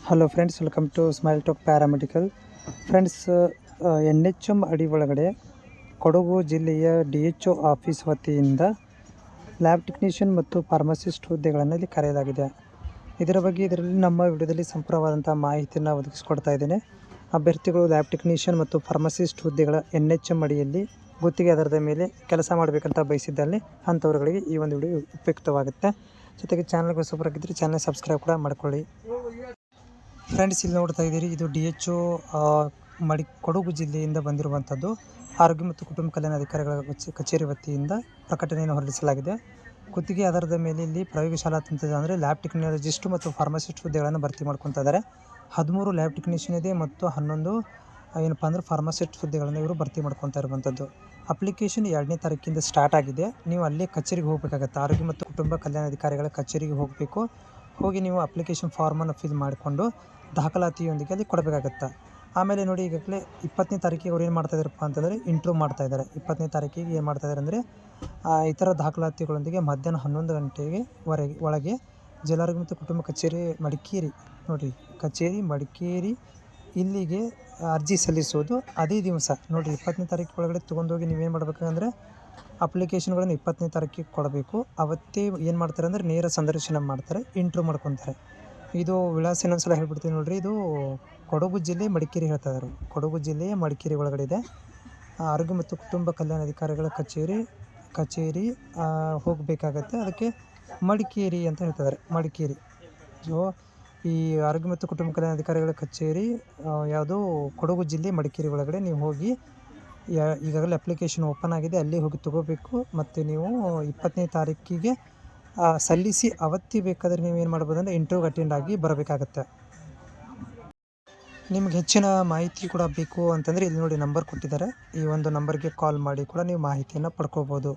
Hello friends, welcome to smile talk paramedical. Friends, NHM ಅಡಿ ಒಳಗಡೆ ಕೊಡಗು ಜಿಲ್ಲೆಯ DHO ಆಫೀಸ್ ವತಿಯಿಂದ ಲ್ಯಾಬ್ ಟೆಕ್ನಿಷಿಯನ್ ಮತ್ತು ಫಾರ್ಮಸಿಸ್ಟ್ ಹುದ್ದೆಗಳನ್ನು ಇಲ್ಲಿ ಕರೆಯಲಾಗಿದೆ. ಇದರಲ್ಲಿ ನಮ್ಮ ವಿಡಿಯೋದಲ್ಲಿ ಸಂಪೂರ್ಣವಾದಂಥ ಮಾಹಿತಿಯನ್ನು ಒದಗಿಸಿಕೊಡ್ತಾ ಇದ್ದೇನೆ. ಅಭ್ಯರ್ಥಿಗಳು ಲ್ಯಾಬ್ ಟೆಕ್ನಿಷಿಯನ್ ಮತ್ತು ಫಾರ್ಮಸಿಸ್ಟ್ ಹುದ್ದೆಗಳ NHM ಅಡಿಯಲ್ಲಿ ಗುತ್ತಿಗೆ ಆಧಾರದ ಮೇಲೆ ಕೆಲಸ ಮಾಡಬೇಕಂತ ಬಯಸಿದ್ದಲ್ಲಿ ಅಂಥವ್ರುಗಳಿಗೆ ಈ ಒಂದು ವಿಡಿಯೋ ಉಪಯುಕ್ತವಾಗುತ್ತೆ. ಜೊತೆಗೆ ಚಾನಲ್ಗೆ ಹೊಸಬರಾಗಿದ್ದರೆ ಚಾನಲ್ ಸಬ್ಸ್ಕ್ರೈಬ್ ಕೂಡ ಮಾಡ್ಕೊಳ್ಳಿ. ಫ್ರೆಂಡ್ಸ್, ಇಲ್ಲಿ ನೋಡ್ತಾ ಇದ್ದೀರಿ, ಇದು DHO ಕೊಡಗು ಜಿಲ್ಲೆಯಿಂದ ಬಂದಿರುವಂಥದ್ದು. ಆರೋಗ್ಯ ಮತ್ತು ಕುಟುಂಬ ಕಲ್ಯಾಣ ಅಧಿಕಾರಿಗಳ ಕಚೇರಿ ವತಿಯಿಂದ ಪ್ರಕಟಣೆಯನ್ನು ಹೊರಡಿಸಲಾಗಿದೆ. ಗುತ್ತಿಗೆ ಆಧಾರದ ಮೇಲೆ ಇಲ್ಲಿ ಪ್ರಯೋಗಶಾಲಾ ತಂತ್ರದ ಅಂದರೆ ಲ್ಯಾಬ್ ಟೆಕ್ನಾಲಜಿಸ್ಟ್ ಮತ್ತು ಫಾರ್ಮಸಿಸ್ಟ್ ಹುದ್ದೆಗಳನ್ನು ಭರ್ತಿ ಮಾಡ್ಕೊತಾ ಇದ್ದಾರೆ. 13 ಲ್ಯಾಬ್ ಟೆಕ್ನಿಷಿಯನ್ ಇದೆ ಮತ್ತು 11 ಏನಪ್ಪ ಅಂದರೆ ಫಾರ್ಮಸಿಸ್ಟ್ ಹುದ್ದೆಗಳನ್ನು ಇವರು ಭರ್ತಿ ಮಾಡ್ಕೊತಾ ಇರುವಂಥದ್ದು. ಅಪ್ಲಿಕೇಶನ್ 2ನೇ ತಾರೀಕಿಂದ ಸ್ಟಾರ್ಟ್ ಆಗಿದೆ. ನೀವು ಅಲ್ಲೇ ಕಚೇರಿಗೆ ಹೋಗಬೇಕಾಗತ್ತೆ. ಆರೋಗ್ಯ ಮತ್ತು ಕುಟುಂಬ ಕಲ್ಯಾಣ ಅಧಿಕಾರಿಗಳ ಕಚೇರಿಗೆ ಹೋಗಬೇಕು. ಹೋಗಿ ನೀವು ಅಪ್ಲಿಕೇಶನ್ ಫಾರ್ಮನ್ನು ಫಿಲ್ ಮಾಡಿಕೊಂಡು ದಾಖಲಾತಿಯೊಂದಿಗೆ ಅಲ್ಲಿ ಕೊಡಬೇಕಾಗತ್ತೆ. ಆಮೇಲೆ ನೋಡಿ, ಈಗಾಗಲೇ 20ನೇ ತಾರೀಕಿಗೆ ಅವ್ರು ಏನು ಮಾಡ್ತಾಯಿದ್ದಾರಪ್ಪ ಅಂತಂದರೆ ಇಂಟ್ರ್ಯೂ ಮಾಡ್ತಾಯಿದ್ದಾರೆ. 20ನೇ ತಾರೀಕಿಗೆ ಏನು ಮಾಡ್ತಾಯಿದ್ದಾರೆ ಅಂದರೆ ಇತರ ದಾಖಲಾತಿಗಳೊಂದಿಗೆ ಮಧ್ಯಾಹ್ನ 11 ಗಂಟೆಗೆ ಒಳಗೆ ಜಿಲ್ಲಾರೋಗ್ಯ ಮತ್ತು ಕುಟುಂಬ ಕಚೇರಿ ಮಡಿಕೇರಿ, ನೋಡಿ ಕಚೇರಿ ಮಡಿಕೇರಿ ಇಲ್ಲಿಗೆ ಅರ್ಜಿ ಸಲ್ಲಿಸೋದು ಅದೇ ದಿವಸ. ನೋಡಿ 20ನೇ ತಾರೀಕು ಒಳಗಡೆ ತೊಗೊಂಡೋಗಿ ನೀವೇನು ಮಾಡಬೇಕಂದ್ರೆ ಅಪ್ಲಿಕೇಶನ್ಗಳನ್ನು 20ನೇ ತಾರೀಕಿಗೆ ಕೊಡಬೇಕು. ಅವತ್ತೇ ಏನು ಮಾಡ್ತಾರೆ ಅಂದರೆ ನೇರ ಸಂದರ್ಶನ ಮಾಡ್ತಾರೆ, ಇಂಟ್ರ್ಯೂ ಮಾಡ್ಕೊತಾರೆ. ಇದು ವಿಳಾಸ ಇನ್ನೊಂದ್ಸಲ ಹೇಳ್ಬಿಡ್ತೀನಿ ನೋಡಿರಿ. ಇದು ಕೊಡಗು ಜಿಲ್ಲೆ ಮಡಿಕೇರಿ ಹೇಳ್ತಾ ಇದ್ದಾರೆ. ಕೊಡಗು ಜಿಲ್ಲೆಯ ಮಡಿಕೇರಿ ಒಳಗಡೆ ಇದೆ. ಆರೋಗ್ಯ ಮತ್ತು ಕುಟುಂಬ ಕಲ್ಯಾಣ ಅಧಿಕಾರಿಗಳ ಕಚೇರಿ ಹೋಗಬೇಕಾಗತ್ತೆ. ಅದಕ್ಕೆ ಮಡಿಕೇರಿ ಅಂತ ಹೇಳ್ತಿದ್ದಾರೆ, ಮಡಿಕೇರಿ. ಸೊ ಈ ಆರೋಗ್ಯ ಮತ್ತು ಕುಟುಂಬ ಕಲ್ಯಾಣ ಅಧಿಕಾರಿಗಳ ಕಚೇರಿ ಯಾವುದು ಕೊಡಗು ಜಿಲ್ಲೆ ಮಡಿಕೇರಿ ಒಳಗಡೆ ನೀವು ಹೋಗಿ ಈಗಾಗಲೇ ಅಪ್ಲಿಕೇಶನ್ ಓಪನ್ ಆಗಿದೆ, ಅಲ್ಲಿ ಹೋಗಿ ತೊಗೋಬೇಕು. ಮತ್ತು ನೀವು 20ನೇ ತಾರೀಕಿಗೆ ಸಲ್ಲಿಸಿ ಅವತ್ತೇ ಬೇಕಾದರೆ ನೀವೇನು ಮಾಡ್ಬೋದು ಅಂದರೆ ಇಂಟರ್ವ್ಯೂಗೆ ಅಟೆಂಡ್ ಆಗಿ ಬರಬೇಕಾಗತ್ತೆ. ನಿಮ್ಗೆ ಹೆಚ್ಚಿನ ಮಾಹಿತಿ ಕೂಡ ಬೇಕು ಅಂತಂದರೆ ಇಲ್ಲಿ ನೋಡಿ ನಂಬರ್ ಕೊಟ್ಟಿದ್ದಾರೆ. ಈ ಒಂದು ನಂಬರ್ಗೆ ಕಾಲ್ ಮಾಡಿ ಕೂಡ ನೀವು ಮಾಹಿತಿಯನ್ನು ಪಡ್ಕೋಬೋದು.